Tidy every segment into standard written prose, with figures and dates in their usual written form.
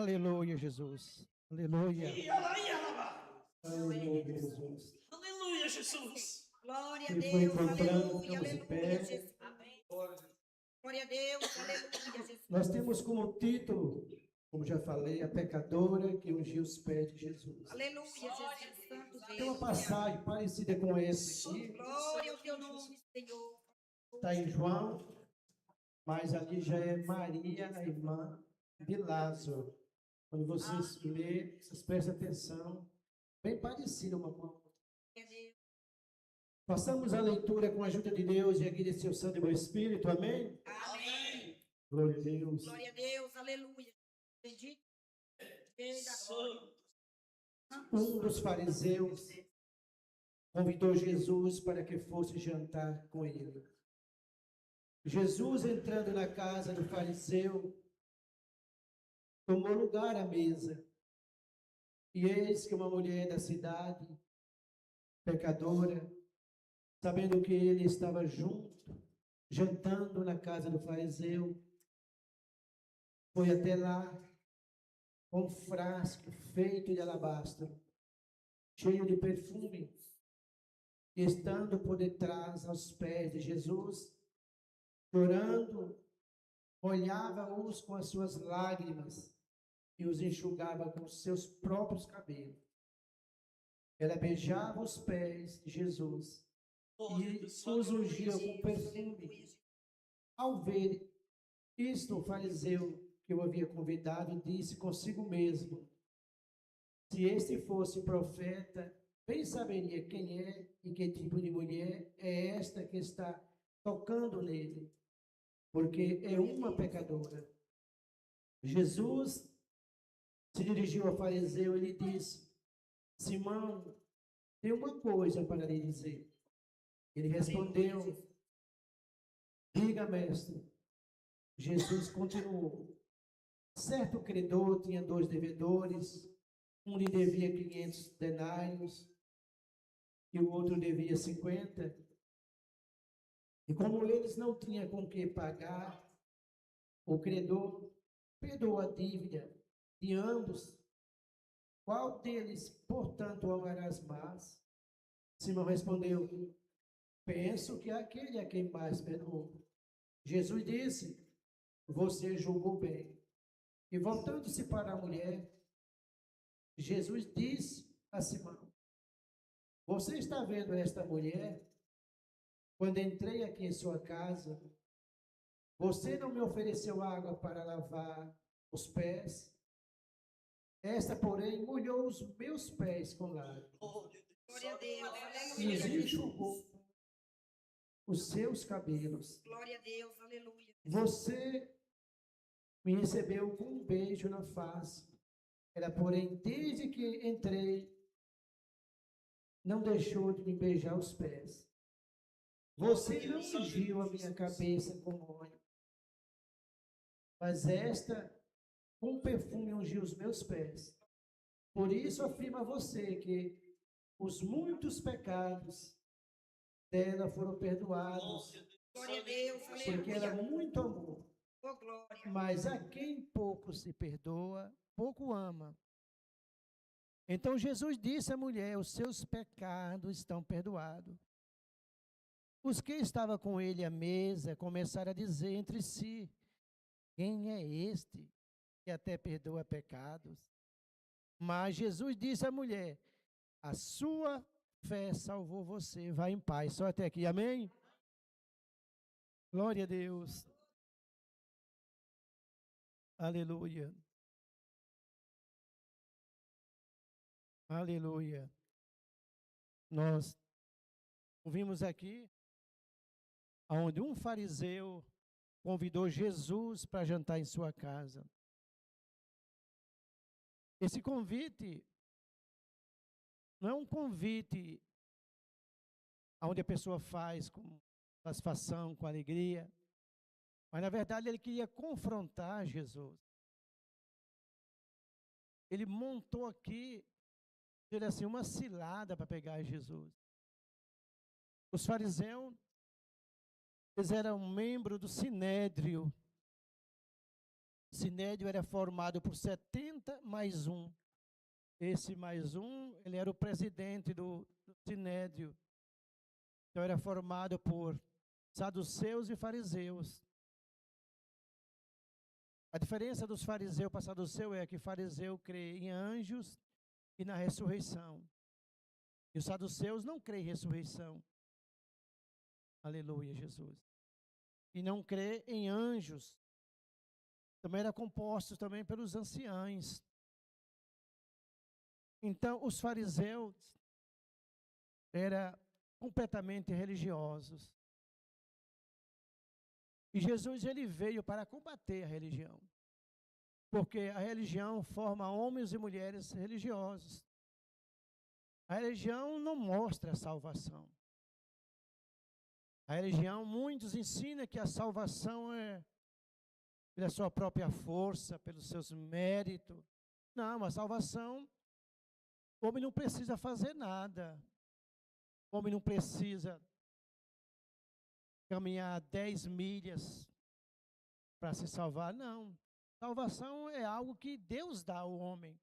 Aleluia, Jesus. Aleluia. Aleluia, Jesus. Aleluia, Jesus. Glória a E foi Deus, encontrando, aleluia, ficamos em aleluia, pé. Jesus. Glória a Deus, aleluia, Jesus. Nós temos como título, como já falei, a pecadora que ungiu os pés de Jesus. Aleluia, Jesus, santo Tem uma Deus. passagem parecida com essa aqui, Glória ao teu nome, Senhor. está em João, mas ali já é Maria, a irmã de Lázaro. Quando vocês lerem, vocês prestem atenção, bem parecida uma com a outra. Glória a Deus. Passamos a leitura com a ajuda de Deus e a guia de seu Santo e bom Espírito, amém? Amém. Glória a Deus. Glória a Deus, aleluia. Bendito. Rei da glória. Um dos fariseus convidou Jesus para que fosse jantar com ele. Jesus, entrando na casa do fariseu, tomou lugar à mesa. E eis que uma mulher da cidade, pecadora, sabendo que ele estava junto, jantando na casa do fariseu, foi até lá com um frasco feito de alabastro, cheio de perfume, e estando por detrás aos pés de Jesus, chorando, molhava-os com as suas lágrimas e os enxugava com os seus próprios cabelos. Ela beijava os pés de Jesus e os ungia com perfume. Ao ver isto, o fariseu que o havia convidado disse consigo mesmo: se este fosse profeta, bem saberia quem é e que tipo de mulher é esta que está tocando nele, porque é uma pecadora. Jesus se dirigiu ao fariseu e lhe disse: Simão, tenho uma coisa para lhe dizer. Ele respondeu: diga, mestre. Jesus continuou: certo credor tinha 2 devedores, um lhe devia 500 denários e o outro devia 50. E como eles não tinham com que pagar, o credor perdoou a dívida de ambos. Qual deles, portanto, amarás mais? Simão respondeu: penso que aquele a quem mais perdoou. Jesus disse: você julgou bem. E voltando-se para a mulher, Jesus disse a Simão: você está vendo esta mulher? Quando entrei aqui em sua casa, você não me ofereceu água para lavar os pés. Esta, porém, molhou os meus pés com lágrimas Glória a Deus, e os aleluia. enxugou os seus cabelos. Glória a Deus, aleluia. Você me recebeu com um beijo na face. Ela, porém, desde que entrei, não deixou de me beijar os pés. Você não ungiu a minha cabeça com óleo, mas esta com perfume ungiu os meus pés. Por isso afirma a você que os muitos pecados dela foram perdoados, Glória a Deus, porque ela aleluia. muito amou. Oh, glória. Mas a quem pouco se perdoa, pouco ama. Então Jesus disse à mulher: os seus pecados estão perdoados. Os que estavam com ele à mesa começaram a dizer entre si: quem é este que até perdoa pecados? Mas Jesus disse à mulher: a sua fé salvou você, vá em paz. Só até aqui, amém? Glória a Deus. Aleluia. Aleluia. Nós ouvimos aqui onde um fariseu convidou Jesus para jantar em sua casa. Esse convite não é um convite onde a pessoa faz com satisfação, com alegria, mas na verdade ele queria confrontar Jesus. Ele montou aqui, assim, uma cilada para pegar Jesus. Os fariseus, eles eram membros do Sinédrio. Sinédrio era formado por 70 mais um. Esse mais um, ele era o presidente do Sinédrio. Então era formado por saduceus e fariseus. A diferença dos fariseus para saduceu é que fariseu crê em anjos e na ressurreição. E os saduceus não creem em ressurreição. Aleluia, Jesus. E não crê em anjos. Também era composto também pelos anciãos. Então, os fariseus eram completamente religiosos. E Jesus, ele veio para combater a religião. Porque a religião forma homens e mulheres religiosos. A religião não mostra a salvação. A religião, muitos ensinam que a salvação é pela sua própria força, pelos seus méritos. Não, a salvação, o homem não precisa fazer nada. O homem não precisa caminhar 10 milhas para se salvar, não. Salvação é algo que Deus dá ao homem.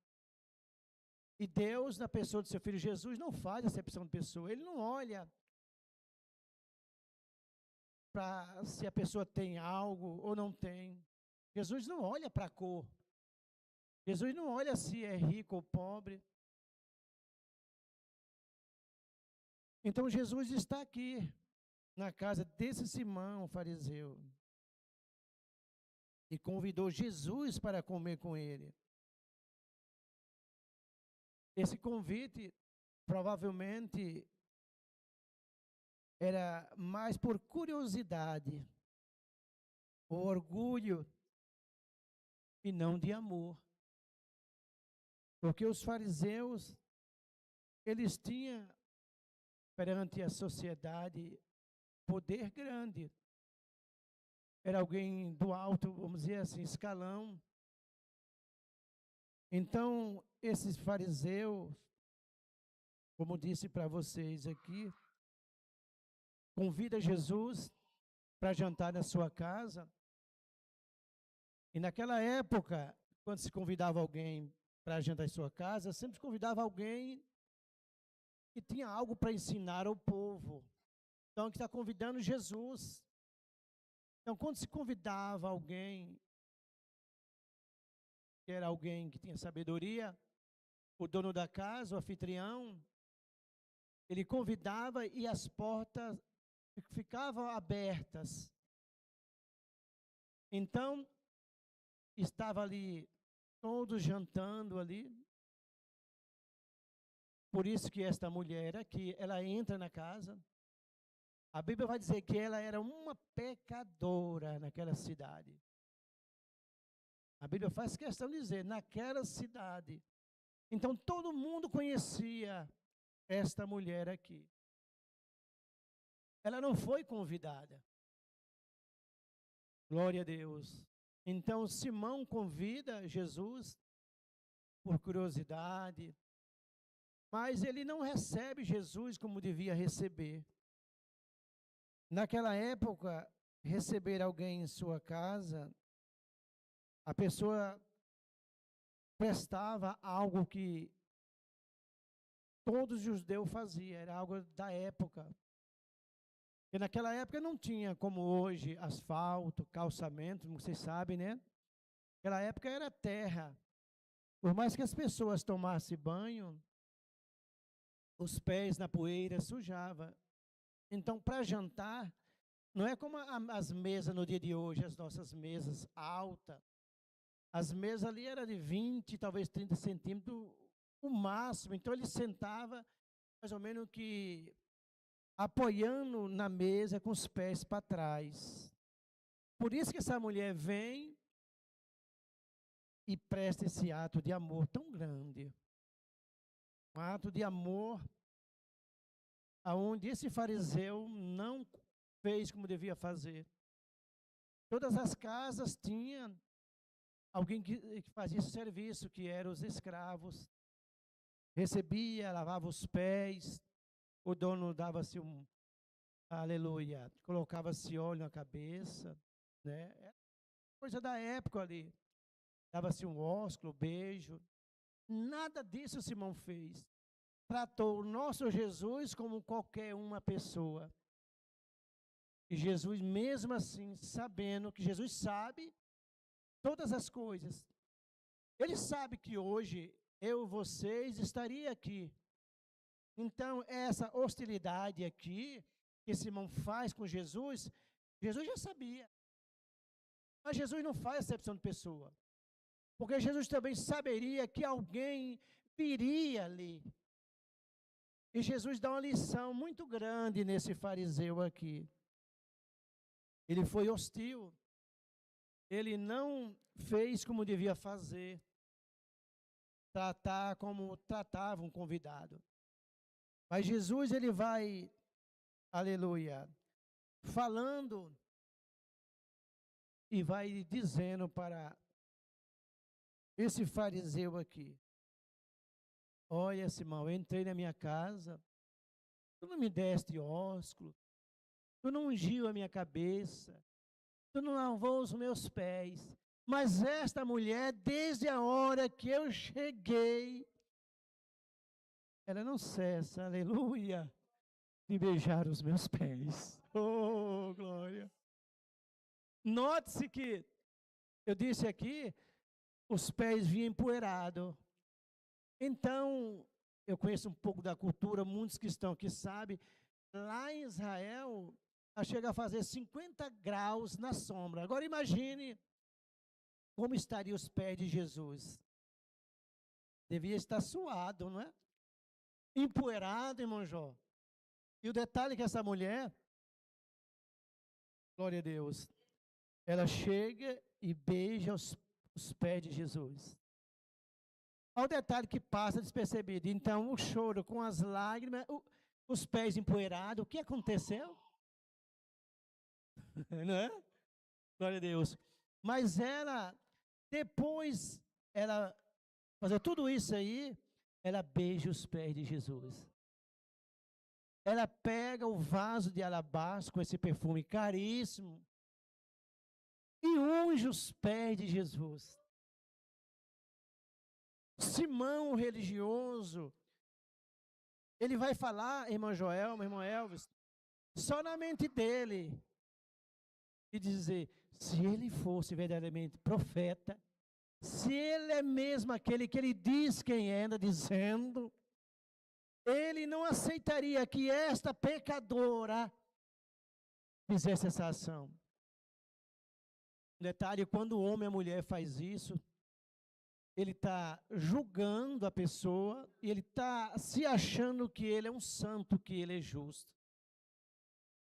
E Deus, na pessoa do seu Filho Jesus, não faz acepção de pessoa. Ele não olha para se a pessoa tem algo ou não tem. Jesus não olha para a cor. Jesus não olha se é rico ou pobre. Então Jesus está aqui, na casa desse Simão, fariseu. E convidou Jesus para comer com ele. Esse convite, provavelmente, era mais por curiosidade, ou orgulho, e não de amor. Porque os fariseus, eles tinham, perante a sociedade, poder grande. Era alguém do alto, vamos dizer assim, escalão. Então, esses fariseus, como disse para vocês aqui, convida Jesus para jantar na sua casa. E naquela época, quando se convidava alguém para jantar em sua casa, sempre convidava alguém que tinha algo para ensinar ao povo. Então, que está convidando Jesus. Então, quando se convidava alguém, que era alguém que tinha sabedoria, o dono da casa, o anfitrião, ele convidava e as portas ficavam abertas. Então, estava ali todos jantando ali. Por isso que esta mulher aqui, ela entra na casa. A Bíblia vai dizer que ela era uma pecadora naquela cidade. A Bíblia faz questão de dizer, naquela cidade. Então, todo mundo conhecia esta mulher aqui. Ela não foi convidada. Glória a Deus. Então, Simão convida Jesus por curiosidade, mas ele não recebe Jesus como devia receber. Naquela época, receber alguém em sua casa, a pessoa prestava algo que todos os judeus faziam, era algo da época. E naquela época não tinha, como hoje, asfalto, calçamento, como vocês sabem, né? Naquela época era terra. Por mais que as pessoas tomassem banho, os pés na poeira sujavam. Então, para jantar, não é como as mesas no dia de hoje, as nossas mesas altas. As mesas ali eram de 20, talvez 30 centímetros, o máximo. Então, ele sentava mais ou menos que apoiando na mesa com os pés para trás. Por isso que essa mulher vem e presta esse ato de amor tão grande. Um ato de amor aonde esse fariseu não fez como devia fazer. Todas as casas tinham alguém que fazia esse serviço, que eram os escravos. Recebia, lavava os pés, o dono dava-se aleluia, colocava-se óleo na cabeça, né? Era coisa da época ali. dava-se um ósculo, beijo. Nada disso Simão fez. Tratou o nosso Jesus como qualquer uma pessoa. E Jesus, mesmo assim, sabendo que Jesus sabe todas as coisas, Ele sabe que hoje eu e vocês estaria aqui. Então, essa hostilidade aqui que Simão faz com Jesus, Jesus já sabia. Mas Jesus não faz acepção de pessoa. Porque Jesus também saberia que alguém viria ali. E Jesus dá uma lição muito grande nesse fariseu aqui. Ele foi hostil. Ele não fez como devia fazer. Tratar como tratava um convidado. Mas Jesus, ele vai, aleluia, falando e vai dizendo para esse fariseu aqui: olha, Simão, eu entrei na minha casa, tu não me deste ósculo, tu não ungiu a minha cabeça, tu não lavou os meus pés, mas esta mulher, desde a hora que eu cheguei, ela não cessa, aleluia, de beijar os meus pés. Oh, glória! Note-se que, eu disse aqui, os pés vinham empoeirados. Então, eu conheço um pouco da cultura, muitos que estão aqui sabem, lá em Israel, chega a fazer 50 graus na sombra. Agora imagine como estariam os pés de Jesus. Devia estar suado, não é? Empoeirado, irmão Jó. E o detalhe é que essa mulher, glória a Deus, ela chega e beija os pés de Jesus. Olha o detalhe que passa despercebido. Então, o choro com as lágrimas, os pés empoeirados, o que aconteceu? Não é? Glória a Deus. Mas ela, depois, ela fazer tudo isso aí, ela beija os pés de Jesus. Ela pega o vaso de alabastro com esse perfume caríssimo e unge os pés de Jesus. Simão, o religioso, ele vai falar, irmão Joel, irmão Elvis, só na mente dele, e dizer, se ele fosse verdadeiramente profeta, se ele é mesmo aquele que ele diz quem é, anda dizendo, ele não aceitaria que esta pecadora fizesse essa ação. Detalhe, quando o homem e a mulher faz isso, ele está julgando a pessoa e ele está se achando que ele é um santo, que ele é justo.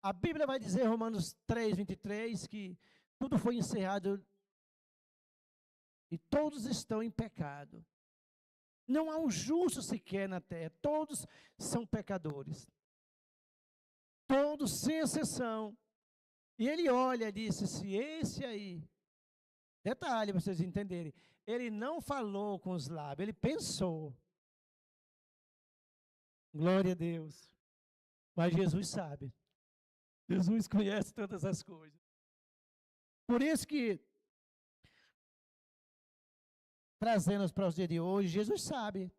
A Bíblia vai dizer, Romanos 3:23, que tudo foi encerrado e todos estão em pecado. Não há um justo sequer na terra, todos são pecadores. Todos, sem exceção. E ele olha e disse, se esse aí, detalhe para vocês entenderem, ele não falou com os lábios, ele pensou. Glória a Deus. Mas Jesus sabe. Jesus conhece todas as coisas. Por isso que, trazendo para os dias de hoje, Jesus sabe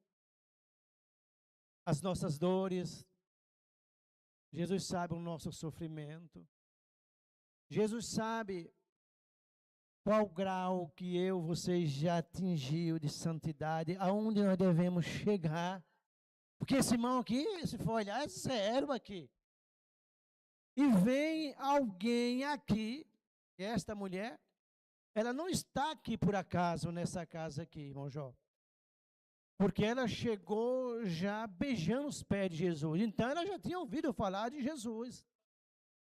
as nossas dores. Jesus sabe o nosso sofrimento. Jesus sabe qual grau que eu, você já atingiu de santidade, aonde nós devemos chegar. Porque esse irmão aqui, se for olhar, é sério aqui. E vem alguém aqui, esta mulher, ela não está aqui por acaso nessa casa aqui, irmão Jó. Porque ela chegou já beijando os pés de Jesus. Então ela já tinha ouvido falar de Jesus.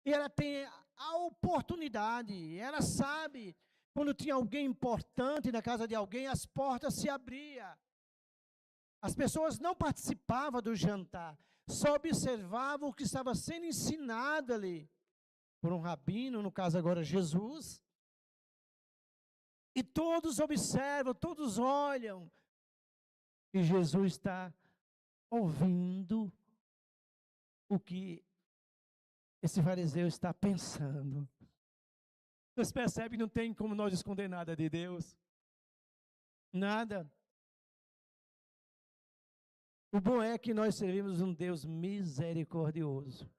E ela tem a oportunidade, ela sabe, quando tinha alguém importante na casa de alguém, as portas se abriam. As pessoas não participavam do jantar, só observavam o que estava sendo ensinado ali por um rabino, no caso agora Jesus. E todos observam, todos olham. E Jesus está ouvindo o que esse fariseu está pensando. Vocês percebem que não tem como nós esconder nada de Deus. Nada. O bom é que nós servimos um Deus misericordioso.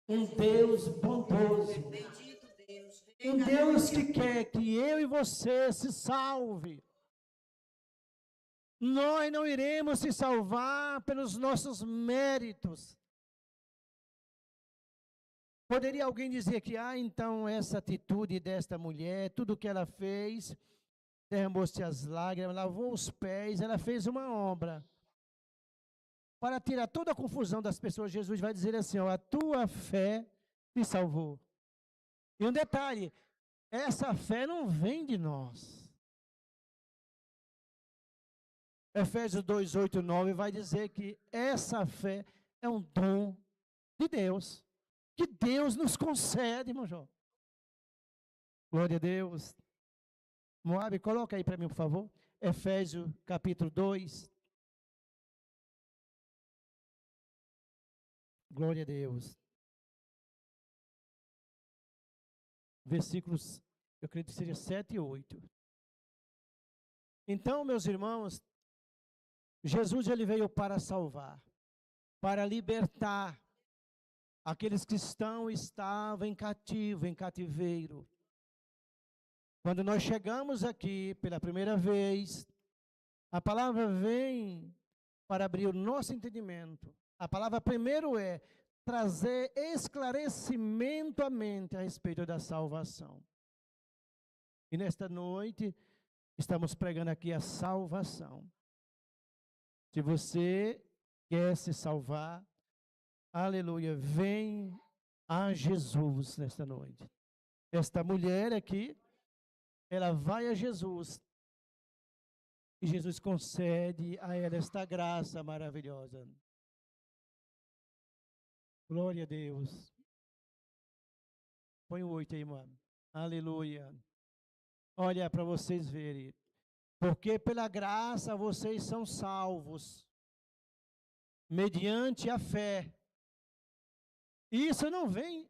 Um Deus bondoso. Bendito Deus. Um Deus que quer que eu e você se salve. Nós não iremos se salvar pelos nossos méritos. Poderia alguém dizer que, então essa atitude desta mulher, tudo que ela fez, derramou-se as lágrimas, lavou os pés, ela fez uma obra. Para tirar toda a confusão das pessoas, Jesus vai dizer assim, a tua fé te salvou. E um detalhe, essa fé não vem de nós. Efésios 2, 8, 9 vai dizer que essa fé é um dom de Deus, que Deus nos concede, irmão João. Glória a Deus. Moab, coloca aí para mim, por favor. Efésios capítulo 2. Glória a Deus. Versículos, eu acredito que seja 7 e 8. Então, meus irmãos, Jesus ele veio para salvar, para libertar aqueles que estavam em cativo, em cativeiro. Quando nós chegamos aqui pela primeira vez, a palavra vem para abrir o nosso entendimento. A palavra primeiro é trazer esclarecimento à mente a respeito da salvação. E nesta noite, estamos pregando aqui a salvação. Se você quer se salvar, aleluia, vem a Jesus nesta noite. Esta mulher aqui, ela vai a Jesus. E Jesus concede a ela esta graça maravilhosa. Glória a Deus. Põe o 8 aí, mano. Aleluia. Olha para vocês verem. Porque pela graça vocês são salvos, mediante a fé. Isso não vem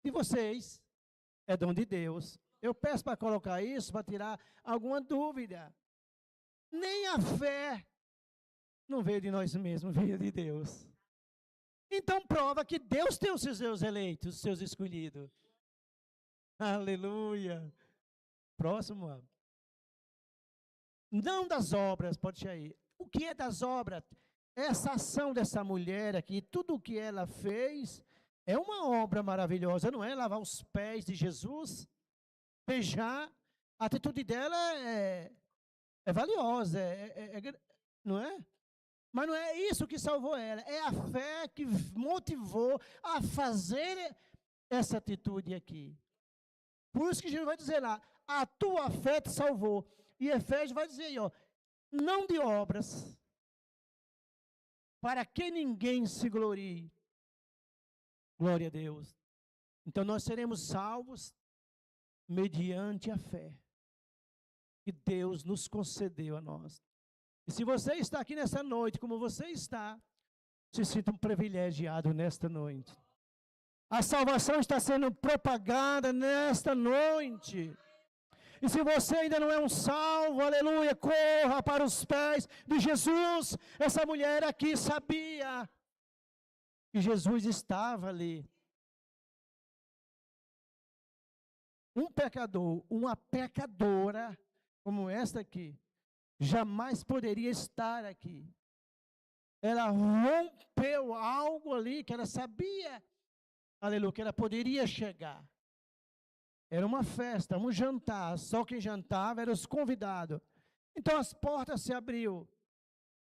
de vocês, é dom de Deus. Eu peço para colocar isso, para tirar alguma dúvida. Nem a fé não veio de nós mesmos, veio de Deus. Então prova que Deus tem os seus eleitos, os seus escolhidos. Aleluia. Próximo, mano. Não das obras, pode ir aí. O que é das obras? Essa ação dessa mulher aqui, tudo o que ela fez, é uma obra maravilhosa, não é? Lavar os pés de Jesus, beijar, a atitude dela é valiosa, não é? Mas não é isso que salvou ela, é a fé que motivou a fazer essa atitude aqui. Por isso que Jesus vai dizer lá, a tua fé te salvou. E Efésios vai dizer aí, não de obras, para que ninguém se glorie. Glória a Deus. Então nós seremos salvos mediante a fé que Deus nos concedeu a nós. E se você está aqui nessa noite, como você está, se sinta um privilegiado nesta noite. A salvação está sendo propagada nesta noite. E se você ainda não é um salvo, aleluia, corra para os pés de Jesus. Essa mulher aqui sabia que Jesus estava ali. Um pecador, uma pecadora como esta aqui, jamais poderia estar aqui. Ela rompeu algo ali que ela sabia, aleluia, que ela poderia chegar. Era uma festa, um jantar, só quem jantava eram os convidados. Então as portas se abriu,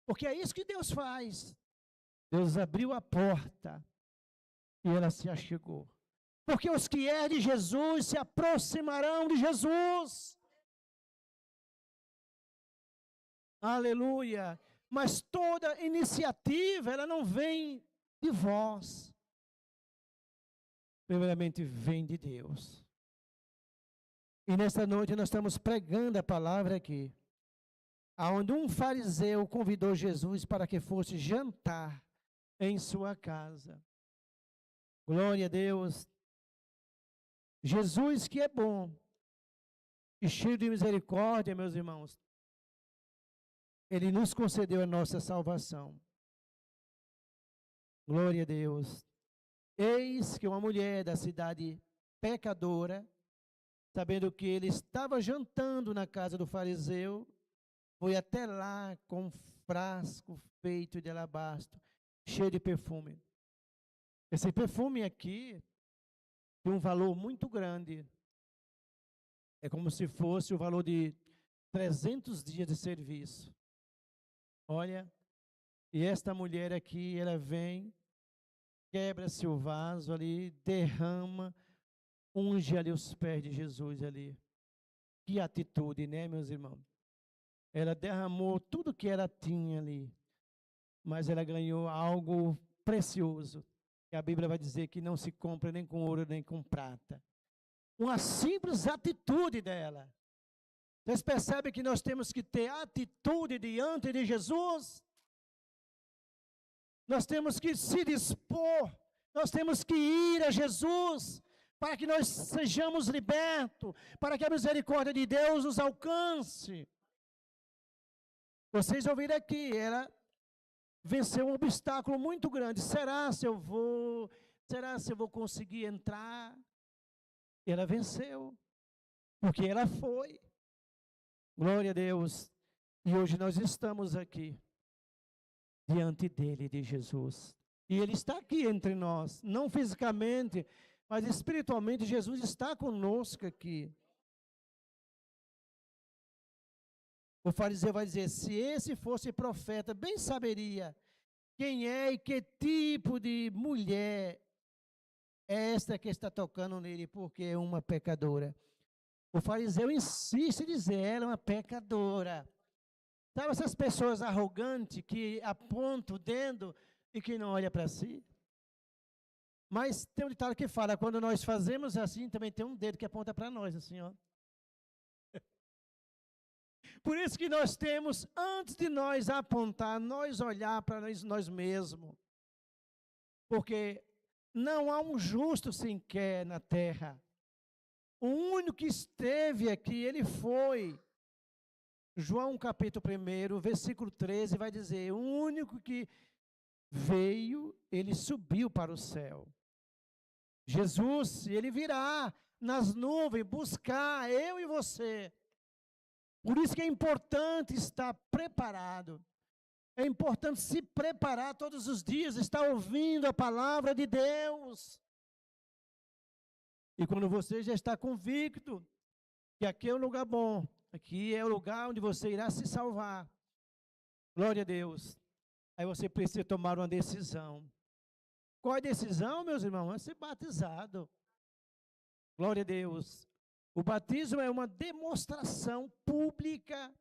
porque é isso que Deus faz. Deus abriu a porta e ela se achegou. Porque os que é de Jesus se aproximarão de Jesus. Aleluia. Mas toda iniciativa, ela não vem de vós. Primeiramente vem de Deus. E nesta noite nós estamos pregando a palavra aqui, aonde um fariseu convidou Jesus para que fosse jantar em sua casa. Glória a Deus. Jesus que é bom e cheio de misericórdia, meus irmãos, Ele nos concedeu a nossa salvação. Glória a Deus. Eis que uma mulher da cidade pecadora, sabendo que ele estava jantando na casa do fariseu, foi até lá com um frasco feito de alabastro, cheio de perfume. Esse perfume aqui tem um valor muito grande. É como se fosse o valor de 300 dias de serviço. Olha, e esta mulher aqui, ela vem, quebra-se o vaso ali, derrama, unge ali os pés de Jesus ali. Que atitude, né, meus irmãos? Ela derramou tudo que ela tinha ali, mas ela ganhou algo precioso, que a Bíblia vai dizer que não se compra nem com ouro nem com prata. Uma simples atitude dela. Vocês percebem que nós temos que ter atitude diante de Jesus? Nós temos que se dispor, nós temos que ir a Jesus, para que nós sejamos libertos, para que a misericórdia de Deus nos alcance. Vocês ouviram aqui, ela venceu um obstáculo muito grande. Será se eu vou conseguir entrar? Ela venceu, porque ela foi. Glória a Deus. E hoje nós estamos aqui, diante dele, de Jesus. E ele está aqui entre nós, não fisicamente, mas espiritualmente. Jesus está conosco aqui. O fariseu vai dizer, se esse fosse profeta, bem saberia quem é e que tipo de mulher é esta que está tocando nele, porque é uma pecadora. O fariseu insiste em dizer, ela é uma pecadora. Sabe essas pessoas arrogantes que apontam o dedo e que não olham para si? Mas tem um ditado que fala, quando nós fazemos assim, também tem um dedo que aponta para nós, assim, ó. Por isso que nós temos, antes de nós apontar, nós olhar para nós mesmos. Porque não há um justo sequer na terra. O único que esteve aqui, ele foi. João capítulo 1, versículo 13, vai dizer, o único que veio, ele subiu para o céu. Jesus, ele virá nas nuvens buscar eu e você. Por isso que é importante estar preparado. É importante se preparar todos os dias, estar ouvindo a palavra de Deus. E quando você já está convicto que aqui é um lugar bom, aqui é o lugar onde você irá se salvar. Glória a Deus. Aí você precisa tomar uma decisão. Qual é a decisão, meus irmãos? É ser batizado. Glória a Deus. O batismo é uma demonstração pública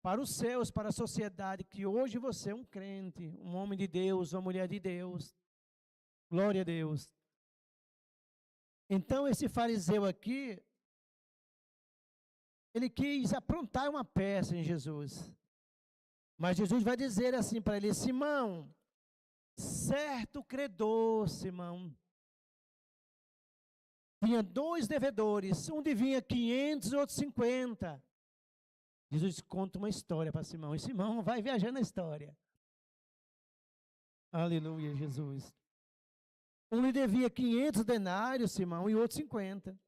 para os céus, para a sociedade, que hoje você é um crente, um homem de Deus, uma mulher de Deus. Glória a Deus. Então, esse fariseu aqui, ele quis aprontar uma peça em Jesus. Mas Jesus vai dizer assim para ele, Simão, certo credor, Simão, tinha 2 devedores, um devia 500 e outro 50. Jesus conta uma história para Simão, e Simão vai viajando na história. Aleluia, Jesus. Um lhe devia 500 denários, Simão, e outro 50.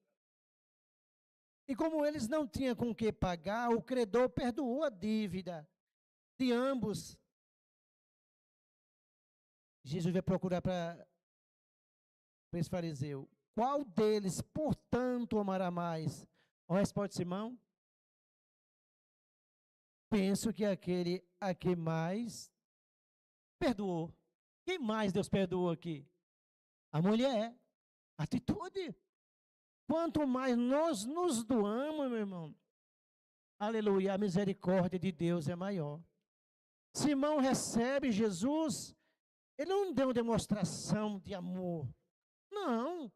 E como eles não tinham com que pagar, o credor perdoou a dívida de ambos. Jesus vai procurar para esse fariseu. Qual deles, portanto, amará mais? A resposta de Simão? Penso que aquele a que mais perdoou. Quem mais Deus perdoou aqui? A mulher. Atitude. Quanto mais nós nos doamos, meu irmão, aleluia, a misericórdia de Deus é maior. Simão recebe Jesus, ele não deu uma demonstração de amor. Não.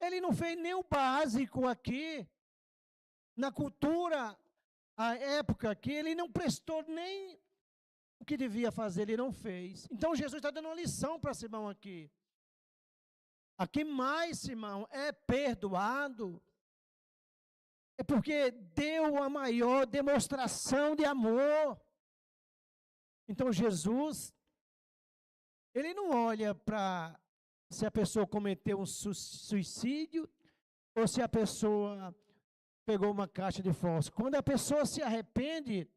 Ele não fez nem o básico aqui. Na cultura, a época aqui, ele não prestou nem o que devia fazer, ele não fez. Então Jesus está dando uma lição para Simão aqui. A quem mais, Simão, é perdoado, é porque deu a maior demonstração de amor. Então Jesus, ele não olha para se a pessoa cometeu um suicídio ou se a pessoa pegou uma caixa de fósforo. Quando a pessoa se arrepende,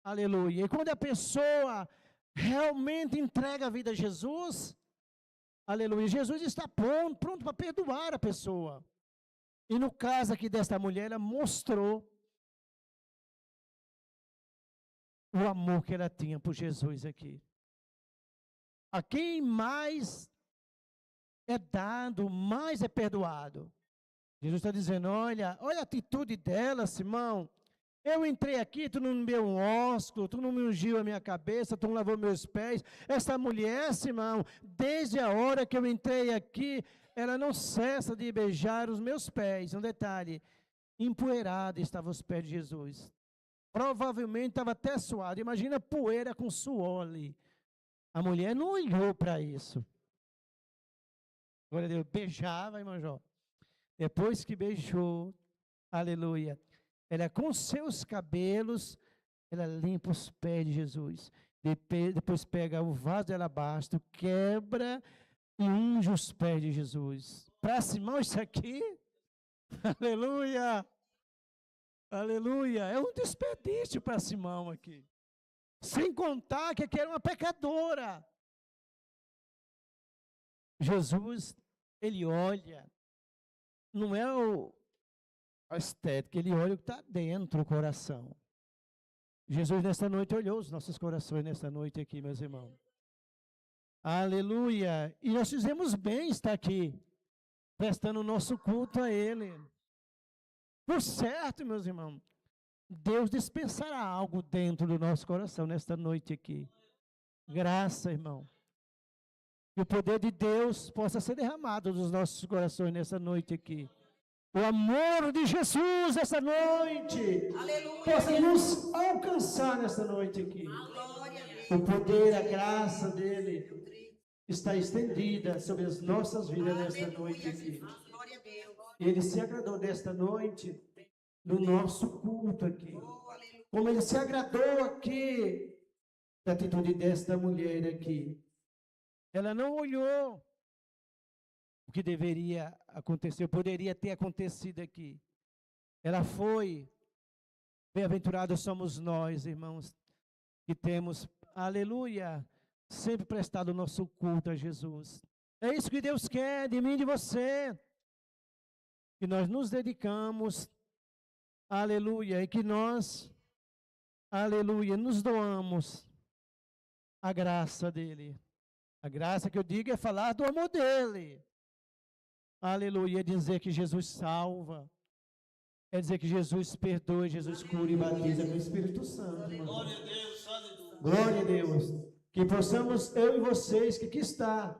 aleluia, e quando a pessoa realmente entrega a vida a Jesus, aleluia, Jesus está pronto para perdoar a pessoa. E no caso aqui desta mulher, ela mostrou o amor que ela tinha por Jesus aqui. A quem mais é dado, mais é perdoado. Jesus está dizendo, olha a atitude dela, Simão. Eu entrei aqui, tu não me deu um ósculo, tu não me ungiu a minha cabeça, tu não lavou meus pés. Essa mulher, Simão, desde a hora que eu entrei aqui, ela não cessa de beijar os meus pés. Um detalhe, empoeirado estavam os pés de Jesus. Provavelmente estava até suado. Imagina poeira com suor ali. A mulher não olhou para isso. Glória a Deus, beijava, irmão Jó. Depois que beijou, aleluia, ela com seus cabelos, ela limpa os pés de Jesus. Depois pega o vaso de alabastro, quebra e unge os pés de Jesus. Para Simão, isso aqui, aleluia, aleluia, é um desperdício para Simão aqui. Sem contar que aqui era uma pecadora. Jesus, ele olha, não é a estética, ele olha o que está dentro do coração. Jesus nesta noite olhou os nossos corações nesta noite aqui, meus irmãos. Aleluia! E nós fizemos bem estar aqui, prestando o nosso culto a Ele. Por certo, meus irmãos, Deus dispensará algo dentro do nosso coração nesta noite aqui. Graça, irmão. Que o poder de Deus possa ser derramado nos nossos corações nessa noite aqui. O amor de Jesus essa noite, Aleluia. possa nos alcançar nessa noite aqui. Glória a Deus. O poder, a graça dele está estendida sobre as nossas vidas nesta noite aqui. Glória a Deus. Ele se agradou nesta noite no nosso culto aqui. Como ele se agradou aqui da atitude desta mulher aqui. Ela não olhou o que deveria acontecer, poderia ter acontecido aqui. Ela foi. Bem-aventurados somos nós, irmãos, que temos, aleluia, sempre prestado o nosso culto a Jesus. É isso que Deus quer de mim e de você. Que nós nos dedicamos, aleluia, e que nós, aleluia, nos doamos a graça dele. A graça que eu digo é falar do amor dele. Aleluia, é dizer que Jesus salva. É dizer que Jesus perdoa, Jesus cura e batiza com o Espírito Santo. Glória a Deus, aleluia. Glória a Deus. Que possamos, eu e vocês, que aqui está,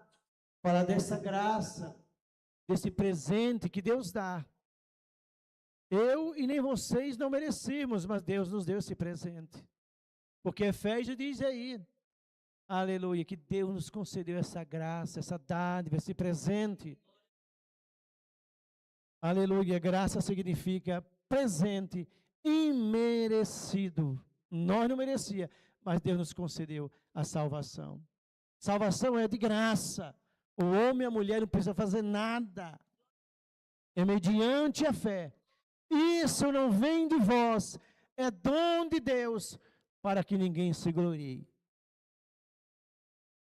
falar dessa graça, desse presente que Deus dá. Eu e nem vocês não merecíamos, mas Deus nos deu esse presente. Porque Efésios diz aí, aleluia, que Deus nos concedeu essa graça, essa dádiva, esse presente. Aleluia, graça significa presente imerecido. Nós não merecíamos, mas Deus nos concedeu a salvação. Salvação é de graça. O homem e a mulher não precisam fazer nada. É mediante a fé. Isso não vem de vós, é dom de Deus, para que ninguém se glorie.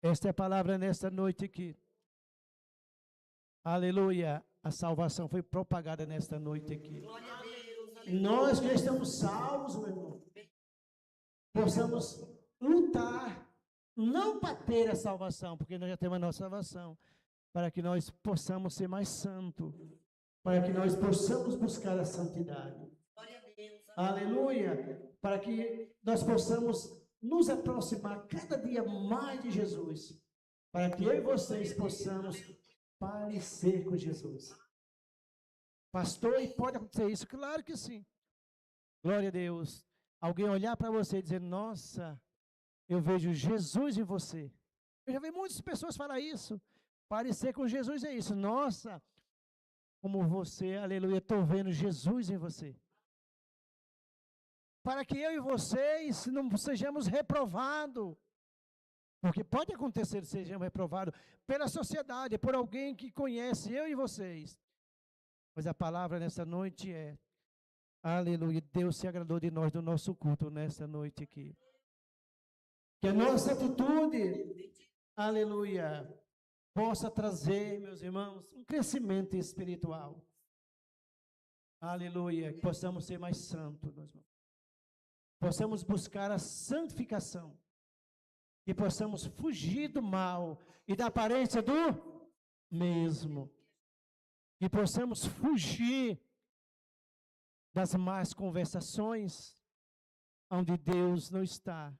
Esta é a palavra nesta noite aqui. Aleluia. A salvação foi propagada nesta noite aqui. Nós que estamos salvos, meu irmão, possamos lutar, não para ter a salvação, porque nós já temos a nossa salvação, para que nós possamos ser mais santos, para que nós possamos buscar a santidade. Aleluia. Para que nós possamos nos aproximar cada dia mais de Jesus, para que eu e vocês possamos parecer com Jesus. Pastor, e pode acontecer isso? Claro que sim. Glória a Deus. Alguém olhar para você e dizer, nossa, eu vejo Jesus em você. Eu já vi muitas pessoas falar isso. Parecer com Jesus é isso. Nossa, como você, aleluia, estou vendo Jesus em você. Para que eu e vocês não sejamos reprovados. Porque pode acontecer que sejam reprovados pela sociedade, por alguém que conhece eu e vocês. Mas a palavra nessa noite é: aleluia, Deus se agradou de nós, do nosso culto nessa noite aqui. Que a nossa atitude, aleluia, possa trazer, meus irmãos, um crescimento espiritual. Aleluia, que possamos ser mais santos, meus irmãos. Possamos buscar a santificação. E possamos fugir do mal e da aparência do mesmo. E possamos fugir das más conversações, onde Deus não está.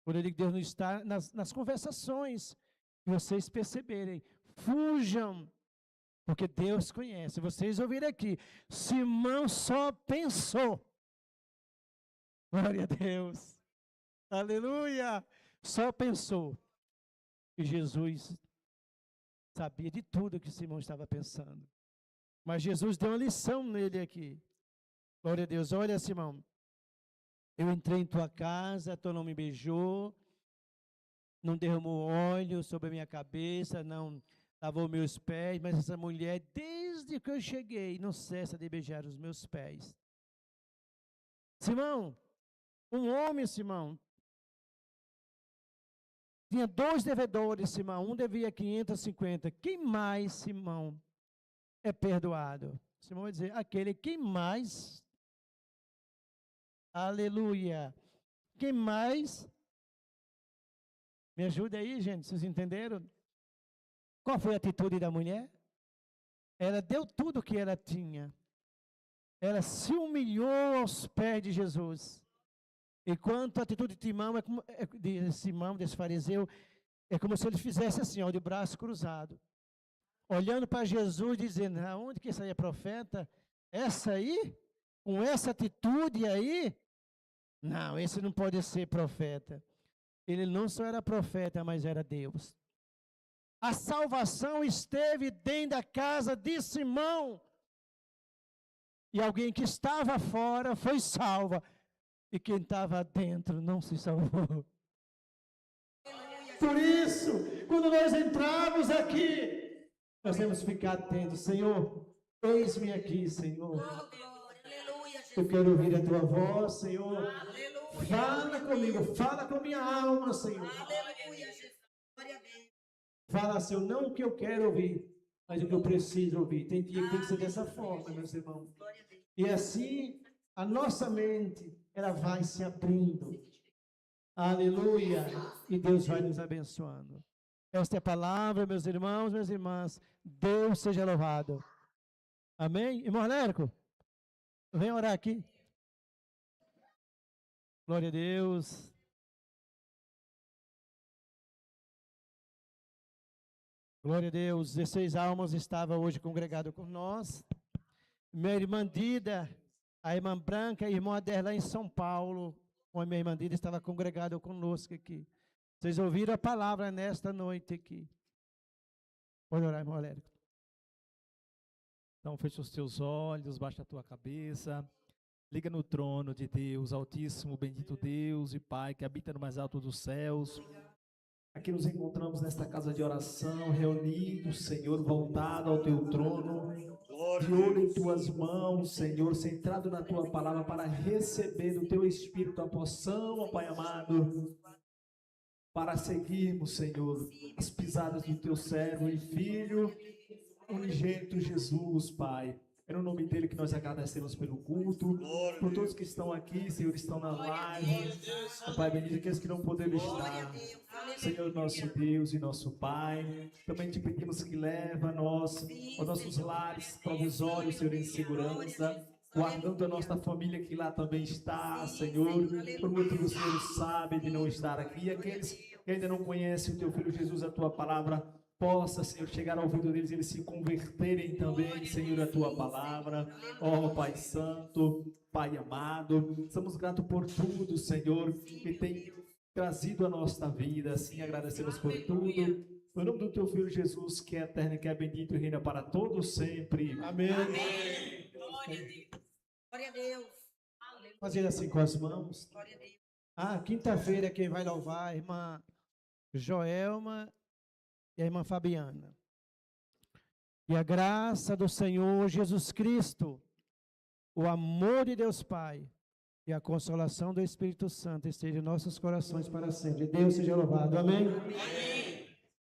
Quando eu digo Deus não está, nas conversações, que vocês perceberem, fujam, porque Deus conhece. Vocês ouviram aqui, Simão só pensou. Glória a Deus. Aleluia. Só pensou. E Jesus sabia de tudo que Simão estava pensando. Mas Jesus deu uma lição nele aqui. Glória a Deus. Olha, Simão, eu entrei em tua casa, tu não me beijou, não derramou óleo sobre a minha cabeça, não lavou meus pés, mas essa mulher, desde que eu cheguei, não cessa de beijar os meus pés. Simão, um homem, Simão, tinha 2 devedores, Simão, um devia 550. Quem mais, Simão, é perdoado? Simão vai dizer, aquele quem mais, aleluia, quem mais, me ajuda aí, gente, vocês entenderam? Qual foi a atitude da mulher? Ela deu tudo o que ela tinha. Ela se humilhou aos pés de Jesus. Enquanto a atitude de Simão, desse fariseu, é como se ele fizesse assim, ó, de braço cruzado, olhando para Jesus, dizendo, aonde que essa aí é profeta? Essa aí? Com essa atitude aí? Não, esse não pode ser profeta. Ele não só era profeta, mas era Deus. A salvação esteve dentro da casa de Simão. E alguém que estava fora foi salva. E quem estava dentro não se salvou. Por isso, quando nós entramos aqui, nós temos que ficar atentos. Senhor, eis-me aqui, Senhor. Eu quero ouvir a tua voz, Senhor. Fala comigo, fala com minha alma, Senhor. Fala, Senhor, não o que eu quero ouvir, mas o que eu preciso ouvir. Tem dia que tem que ser dessa forma, meus irmãos. E assim, a nossa mente, ela vai se abrindo. Aleluia. E Deus vai nos abençoando. Esta é a palavra, meus irmãos, minhas irmãs. Deus seja louvado. Amém? Irmão Lérico, vem orar aqui. Glória a Deus. Glória a Deus. 16 almas estavam hoje congregadas com nós. Minha irmã Dida, a irmã Branca, a irmã Aderla em São Paulo, com a minha irmã Dida, estava congregada conosco aqui. Vocês ouviram a palavra nesta noite aqui. Pode orar, irmão Alérico. Então, fecha os teus olhos, baixa a tua cabeça. Liga no trono de Deus, Altíssimo, bendito Deus e Pai, que habita no mais alto dos céus. Aqui nos encontramos nesta casa de oração, reunidos, Senhor, voltado ao teu trono, de ouro em tuas mãos, Senhor, centrado na tua palavra, para receber do teu Espírito a porção, ó Pai amado, para seguirmos, Senhor, as pisadas do teu servo e filho, unigênito Jesus, Pai. É no nome dele que nós agradecemos pelo culto, por todos que estão aqui, Senhor, que estão na live, Pai bendito, aqueles que não poderam estar. Senhor, nosso Deus e nosso Pai, também te pedimos que leva nós, aos nossos lares provisórios, Senhor, em segurança, guardando a nossa família que lá também está, Senhor, por motivo o Senhor sabe de não estar aqui, e aqueles que ainda não conhecem o teu Filho Jesus, a tua palavra, possa, Senhor, chegar ao ouvido deles, eles se converterem também, Senhor, a tua palavra. Ó Pai Santo, Pai amado, estamos gratos por tudo, Senhor, que tem trazido a nossa vida, assim agradecemos por tudo. No nome do teu Filho Jesus, que é eterno, que é bendito e reina para todos sempre. Amém. Amém. Glória a Deus. Fazer assim com as mãos. Glória a Deus. Quinta-feira quem vai louvar, irmã Joelma e a irmã Fabiana. E a graça do Senhor Jesus Cristo, o amor de Deus Pai e a consolação do Espírito Santo esteja em nossos corações para sempre. Deus seja louvado. Amém? Amém.